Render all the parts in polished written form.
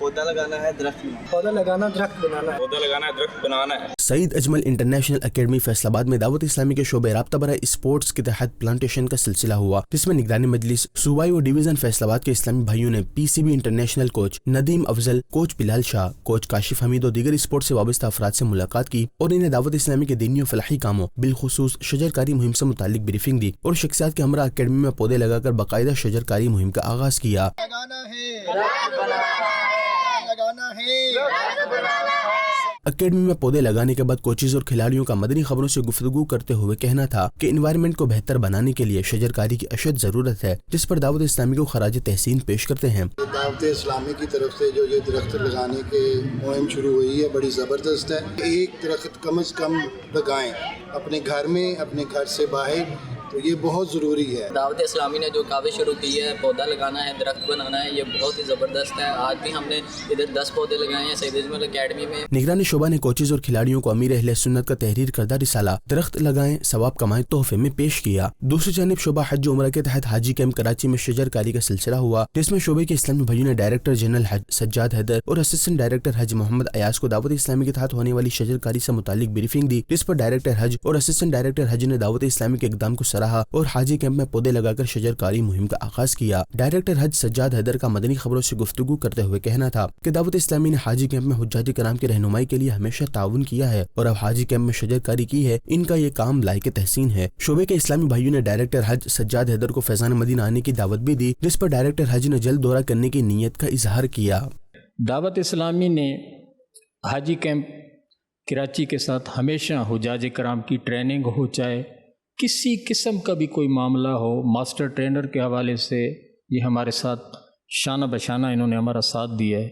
पौधा लगाना है, दरख्त पौधा लगाना, दरख्त बनाना है। पौधा लगाना है, दरख्त बनाना है। सईद अजमल इंटरनेशनल एकेडमी फैसलाबाद में दावत इस्लामी के शोबे राब्ता बराए स्पोर्ट्स के तहत प्लांटेशन का सिलसिला हुआ, जिसमें निगरानी मजलिस सूबाई व डिवीजन फैसलाबाद के इस्लामी भाइयों ने PCB international coach Nadeem Afzal, coach Bilal Shah, coach Kashif Hamid और दीगर स्पोर्ट्स से वाबस्ता अफराद से मुलाकात की और इन्हें दावत इस्लामी के दीनी और फलाही कामों बिलखुसूस शजरकारी मुहिम से मुतालिक ब्रीफिंग दी और शख्सियात के हमरा अकेडमी में पौधे लगाकर बाकायदा शजरकारी मुहिम का आगाज किया। अकेडमी में पौधे लगाने के बाद कोचेज और खिलाड़ियों का मदनी खबरों से गुफ्तगू करते हुए कहना था कि एनवायरनमेंट को बेहतर बनाने के लिए शजरकारी की अशद जरूरत है, जिस पर दावत इस्लामी को खराज तहसीन पेश करते हैं। दावत इस्लामी की तरफ से जो ये दरख्त लगाने के मुहिम शुरू हुई है बड़ी ज़बरदस्त है। एक दरख्त कम से कम लगाएं अपने घर में, अपने घर से बाहर, तो ये बहुत ज़रूरी है। दावत इस्लामी ने जो काविश शुरू की है, पौधा लगाना है, दरख्त बनाना है, ये बहुत ही ज़बरदस्त है। आज भी हमने इधर 10 पौधे लगाए हैं सईद अजमल एकेडमी में। निगरानी शोबा ने कोचेज और खिलाड़ियों को अमीर अहले सुन्नत का तहरीर करदा रिसाला दरख्त लगाएं सवाब कमाएं तोहफे में पेश किया। दूसरी जानिब शोबा हज उम्रा के तहत हाजी कैंप कराची में शजरकारी का सिलसिला हुआ, जिसमें शोबे के इस्लामी भाइयों ने डायरेक्टर जनरल हज सज्जाद हैदर और असिस्टेंट डायरेक्टर हज मोहम्मद अयाज को दावत इस्लामी के तहत होने वाली शजरकारी से मुतालिक ब्रीफिंग दी, जिस पर डायरेक्टर हज और असिस्टेंट डायरेक्टर हज ने दावत इस्लामी के इकदाम को सराहा और हाजी कैंप में पौधे लगाकर शजरकारी मुहिम का आगाज किया। डायरेक्टर हज सज्जाद हैदर का मदनी खबरों से गुफ्तगू करते हुए कहना था कि दावत इस्लामी ने हाजी कैंप में हुज्जाज कराम की रहनुमाई के लिए हमेशा ताउन किया है और अब हाजी कैंप में शजरकारी की है, इनका ये काम लायक तहसीन है। शोबे के इस्लामी भाइयों ने डायरेक्टर हज सज्जाद हैदर को फैजान मदीना आने की दावत भी दी, जिस पर डायरेक्टर हज ने जल्द दौरा करने की नीयत का इजहार किया। दावत इस्लामी ने हाजी कैंप कराची के साथ हमेशा हुज्जाज कराम की ट्रेनिंग हो, चाहे किसी किस्म का भी कोई मामला हो, मास्टर ट्रेनर के हवाले से ये हमारे साथ शाना बशाना इन्होंने हमारा साथ दिया है।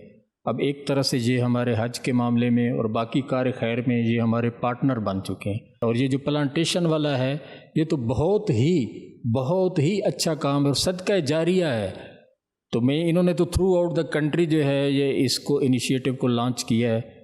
अब एक तरह से ये हमारे हज के मामले में और बाकी कार खैर में ये हमारे पार्टनर बन चुके हैं। और ये जो प्लांटेशन वाला है, ये तो बहुत ही अच्छा काम है और सदका जारिया है। तो मैं इन्होंने तो थ्रू आउट द कंट्री जो है ये इसको इनिशिएटिव को लॉन्च किया है।